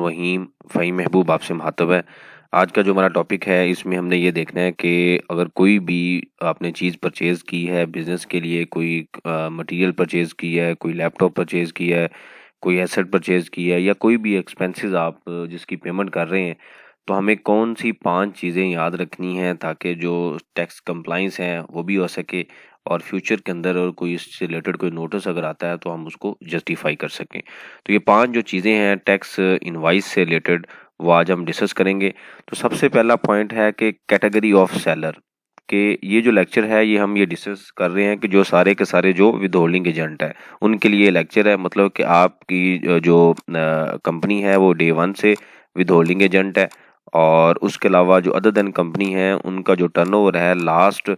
वहीम फ़हीम महबूब आपसे मुखातब है। आज का जो हमारा टॉपिक है इसमें हमने ये देखना है कि अगर कोई भी आपने चीज़ परचेज़ की है बिज़नेस के लिए, कोई मटेरियल परचेज़ की है, कोई लैपटॉप परचेज़ किया है, कोई एसेट परचेज़ की है या कोई भी एक्सपेंसेस आप जिसकी पेमेंट कर रहे हैं, तो हमें कौन-सी 5 चीज़ें याद रखनी हैं ताकि जो टैक्स कंप्लायंस है वो भी हो सके और फ्यूचर के अंदर और कोई इससे रिलेटेड कोई नोटिस अगर आता है तो हम उसको जस्टिफाई कर सकें। तो ये 5 जो चीज़ें हैं टैक्स इनवॉइस से रिलेटेड वो आज हम डिस्कस करेंगे। तो सबसे पहला पॉइंट है कि कैटेगरी ऑफ सेलर, कि ये जो लेक्चर है ये हम ये डिस्कस कर रहे हैं कि जो सारे के सारे जो विदहोल्डिंग एजेंट है उनके लिए लेक्चर है। मतलब कि आपकी जो कंपनी है वो डे 1 से विदहोल्डिंग एजेंट है और उसके अलावा जो अदर देन कंपनी है उनका जो टर्नओवर है लास्ट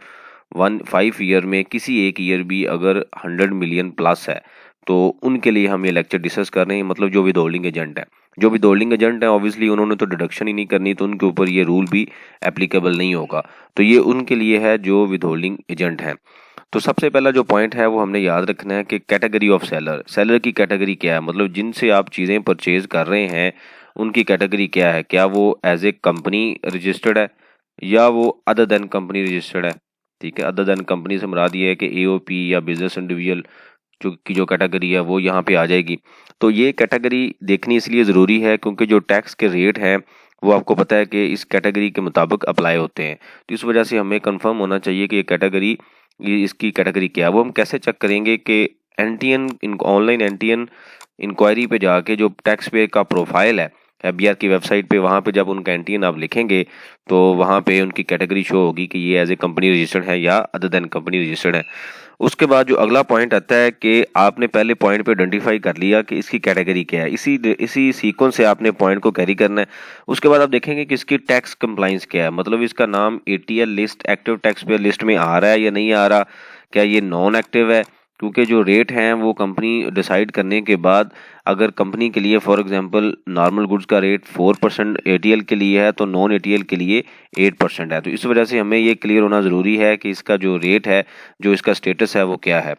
5 ईयर में किसी एक ईयर भी अगर 100 मिलियन प्लस है तो उनके लिए हम ये लेक्चर डिस्कस कर रहे हैं। मतलब जो विदहोल्डिंग एजेंट है, जो विदहोल्डिंग एजेंट है ऑब्वियसली उन्होंने तो डिडक्शन ही नहीं करनी, तो उनके ऊपर ये रूल भी एप्लीकेबल नहीं होगा। तो ये उनके लिए है जो विदहोल्डिंग एजेंट हैं। तो सबसे पहला जो पॉइंट है वो हमने याद रखना है कि कैटेगरी ऑफ सेलर, सेलर की कैटेगरी क्या है, मतलब जिनसे आप चीज़ें परचेज कर रहे हैं उनकी कैटेगरी क्या है। क्या वो एज ए कंपनी रजिस्टर्ड है या वो अदर देन कंपनी रजिस्टर्ड है। ठीक है, अदर देन कंपनी से मुराद ये है कि एओपी या बिजनेस इंडिविजुअल जो कैटेगरी है वो यहाँ पे आ जाएगी। तो ये कैटेगरी देखनी इसलिए ज़रूरी है क्योंकि जो टैक्स के रेट हैं वो आपको पता है कि इस कैटेगरी के मुताबिक अप्लाई होते हैं। तो इस वजह से हमें कंफर्म होना चाहिए कि ये कैटेगरी, ये इसकी कैटेगरी क्या है। वो हम कैसे चेक करेंगे कि एनटीएन ऑनलाइन एनटीएन इंक्वायरी पे जाके जो टैक्स पे का प्रोफाइल है एफबीआर की वेबसाइट पे, वहाँ पे जब उनका एनटीएन आप लिखेंगे तो वहाँ पे उनकी कैटेगरी शो होगी कि ये एज ए कंपनी रजिस्टर्ड है या अदर देन कंपनी रजिस्टर्ड है। उसके बाद जो अगला पॉइंट आता है कि आपने पहले पॉइंट पे आइडेंटिफाई कर लिया कि इसकी कैटेगरी क्या है, इसी सीक्वेंस से आपने पॉइंट को कैरी करना है। उसके बाद आप देखेंगे कि इसकी टैक्स कंप्लाइंस क्या है, मतलब इसका नाम ATL list, active tax payer list में आ रहा है या नहीं आ रहा, क्या ये नॉन एक्टिव है। क्योंकि जो रेट हैं वो कंपनी डिसाइड करने के बाद अगर कंपनी के लिए फॉर एग्जांपल नॉर्मल गुड्स का रेट 4% एटीएल के लिए है तो नॉन एटीएल के लिए 8% है। तो इस वजह से हमें ये क्लियर होना ज़रूरी है कि इसका जो रेट है, जो इसका स्टेटस है वो क्या है।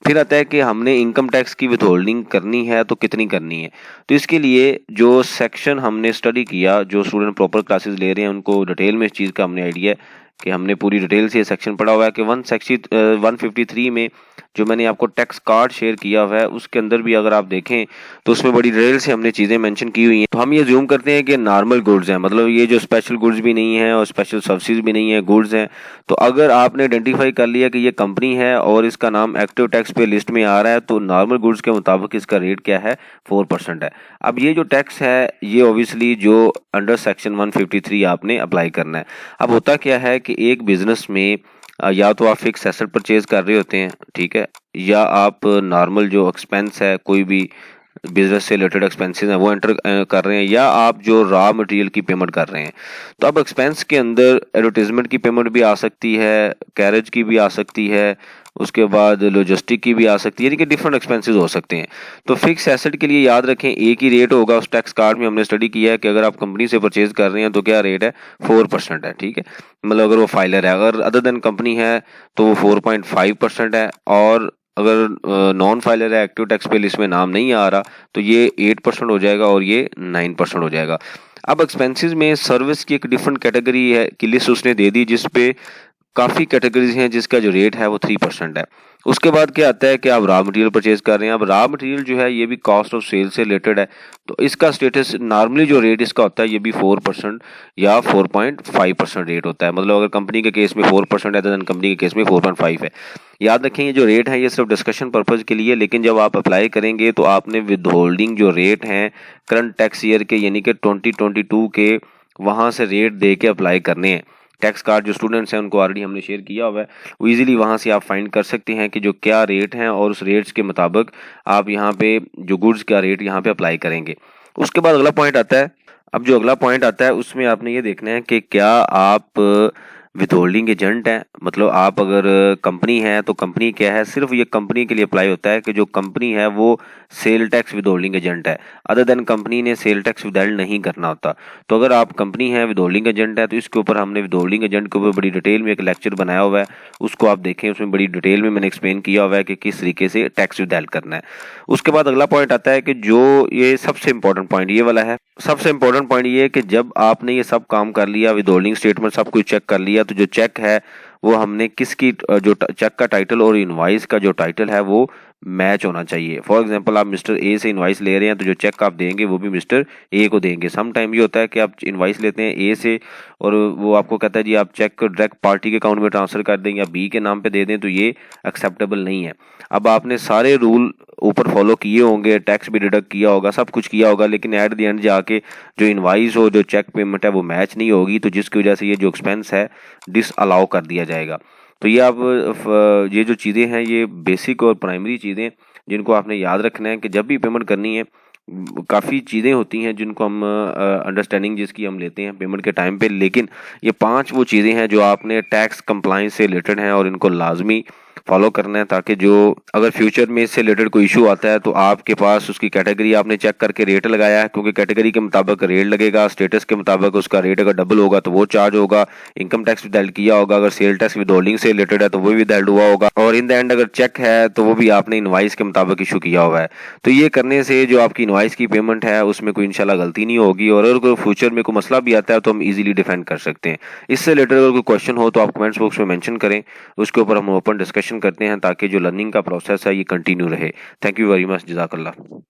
फिर आता है कि हमने इनकम टैक्स की विथहोल्डिंग करनी है तो कितनी करनी है। तो इसके लिए जो सेक्शन हमने स्टडी किया, जो स्टूडेंट प्रॉपर क्लासेस ले रहे हैं उनको डिटेल में इस चीज़ का हमने आइडिया है कि हमने पूरी डिटेल से ये सेक्शन पढ़ा हुआ है कि 153 में जो मैंने आपको टैक्स कार्ड शेयर किया हुआ है उसके अंदर भी अगर आप देखें तो उसमें बड़ी डिटेल से हमने चीज़ें मेंशन की हुई हैं। तो हम ये ज्यूम करते हैं कि नॉर्मल गुड्स हैं, मतलब ये जो स्पेशल गुड्स भी नहीं है और स्पेशल सर्विसेज भी नहीं है, गुड्स हैं। तो अगर आपने आइडेंटिफाई कर लिया कि ये कंपनी है और इसका नाम एक्टिव टैक्स पे लिस्ट में आ रहा है तो नॉर्मल गुड्स के मुताबिक इसका रेट क्या है, 4% है। अब ये जो टैक्स है ये ऑब्वियसली जो अंडर सेक्शन 153 आपने अप्लाई करना है। अब होता क्या है कि एक बिजनेस में या तो आप फिक्स एसेट परचेज कर रहे होते हैं, ठीक है, या आप नॉर्मल जो एक्सपेंस है कोई भी बिजनेस से रिलेटेड एक्सपेंसेस हैं वो एंटर कर रहे हैं, या आप जो रॉ मटेरियल की पेमेंट कर रहे हैं। तो अब एक्सपेंस के अंदर एडवर्टीजमेंट की पेमेंट भी आ सकती है, कैरेज की भी आ सकती है, उसके बाद लॉजिस्टिक की भी आ सकती है, यानी कि डिफरेंट एक्सपेंसेस हो सकते हैं। तो फिक्स एसेट के लिए याद रखें एक ही रेट होगा। उस टैक्स कार्ड में हमने स्टडी किया है कि अगर आप कंपनी से परचेज कर रहे हैं तो क्या रेट है, 4% है। ठीक है, मतलब अगर वो फाइलर है, अगर अदर देन कंपनी है तो वो 4.5% है, और अगर नॉन फाइलर है, एक्टिव टैक्स पे लिस्ट में नाम नहीं आ रहा, तो ये 8% हो जाएगा और ये 9% हो जाएगा। अब एक्सपेंसेस में सर्विस की एक डिफरेंट कैटेगरी है की लिस्ट उसने दे दी जिसपे काफ़ी कैटेगरीज हैं जिसका जो रेट है वो 3% है। उसके बाद क्या आता है कि आप रॉ मटेरियल परचेज कर रहे हैं। अब रॉ मटेरियल जो है ये भी कॉस्ट ऑफ सेल से रिलेटेड है, तो इसका स्टेटस नॉर्मली जो रेट इसका होता है ये भी 4% या 4.5% रेट होता है। मतलब अगर कंपनी के केस में 4% है तो कंपनी के केस में 4.5 है। याद रखें ये जो रेट है ये सिर्फ डिस्कशन पर्पज़ के लिए, लेकिन जब आप अप्लाई करेंगे तो आपने विदहोल्डिंग जो रेट हैं करंट टैक्स ईयर के यानी कि 2022 के वहाँ से रेट दे के अप्लाई करने हैं। टैक्स कार्ड जो स्टूडेंट्स हैं उनको ऑलरेडी हमने शेयर किया हुआ है, वो इजीली वहाँ से आप फाइंड कर सकते हैं कि जो क्या रेट हैं और उस रेट्स के मुताबिक आप यहाँ पे जो गुड्स का रेट यहाँ पे अप्लाई करेंगे। उसके बाद अगला पॉइंट आता है। अब जो अगला पॉइंट आता है उसमें आपने ये देखना है कि क्या आप विथहोल्डिंग एजेंट हैं, मतलब आप अगर कंपनी है तो कंपनी क्या है, सिर्फ ये कंपनी के लिए अप्लाई होता है कि जो कंपनी है वो सेल टैक्स विथहोल्डिंग एजेंट है, अदर देन कंपनी ने सेल टैक्स विथहोल्ड नहीं करना होता। तो अगर आप कंपनी है विथहोल्डिंग एजेंट है तो इसके ऊपर हमने विथहोल्डिंग एजेंट के ऊपर बड़ी डिटेल में एक लेक्चर बनाया हुआ है, उसको आप देखें, उसमें बड़ी डिटेल में मैंने एक्सप्लेन किया हुआ है कि किस तरीके से टैक्स विथहोल्ड करना है। उसके बाद अगला पॉइंट आता है कि जो ये सबसे इंपॉर्टेंट पॉइंट ये वाला है सबसे इम्पोर्टेंट पॉइंट ये है कि जब आपने ये सब काम कर लिया, विथहोल्डिंग स्टेटमेंट सब कुछ चेक कर लिया, तो जो चेक है वो हमने किसकी जो चेक का टाइटल और इनवाइस का जो टाइटल है वो मैच होना चाहिए। फॉर एग्जांपल आप मिस्टर ए से इनवाइस ले रहे हैं, तो जो चेक आप देंगे वो भी मिस्टर ए को देंगे। सम टाइम ये होता है कि आप इनवाइस लेते हैं ए से और वो आपको कहता है जी आप चेक डायरेक्ट पार्टी के अकाउंट में ट्रांसफर कर दें या बी के नाम पे दे दें, तो ये एक्सेप्टेबल नहीं है। अब आपने सारे रूल ऊपर फॉलो किए होंगे, टैक्स भी डिडक्ट किया होगा, सब कुछ किया होगा, लेकिन एट द एंड जाके जो इनवाइस हो, जो चेक पेमेंट है वो मैच नहीं होगी, तो जिसकी वजह से ये जो एक्सपेंस है डिसअलाउ कर दिया जाएगा। तो ये आप ये जो चीज़ें हैं ये बेसिक और प्राइमरी चीज़ें जिनको आपने याद रखना है कि जब भी पेमेंट करनी है। काफ़ी चीज़ें होती हैं जिनको हम अंडरस्टैंडिंग जिसकी हम लेते हैं पेमेंट के टाइम पे, लेकिन ये 5 वो चीज़ें हैं जो आपने टैक्स कंप्लायंस से रिलेटेड हैं और इनको लाजमी फॉलो करना है, ताकि जो अगर फ्यूचर में इससे रिलेटेड कोई इशू आता है तो आपके पास उसकी कैटेगरी आपने चेक करके रेट लगाया है, क्योंकि कैटेगरी के मुताबिक रेट लगेगा, स्टेटस के मुताबिक उसका रेट अगर डबल होगा तो वो चार्ज होगा, इनकम टैक्स विद किया होगा, अगर सेल टैक्स विदहोल्डिंग से रिलेटेड है तो वो भी विद हुआ होगा, और इन द एंड अगर चेक है तो वो भी आपने इनवाइस के मुताबिक इशू किया हुआ है। तो ये करने से जो आपकी इनवाइस की पेमेंट है उसमें कोई इंशाल्लाह गलती नहीं होगी, और अगर कोई फ्यूचर में कोई मसला भी आता है तो हम इजीली डिफेंड कर सकते हैं। इससे रिलेटेड अगर कोई क्वेश्चन हो तो आप कमेंट्स बॉक्स में मेंशन करें, उसके ऊपर हम ओपन डिस्कशन करते हैं ताकि जो लर्निंग का प्रोसेस है ये कंटिन्यू रहे। थैंक यू वेरी मच, जज़ाकल्लाह।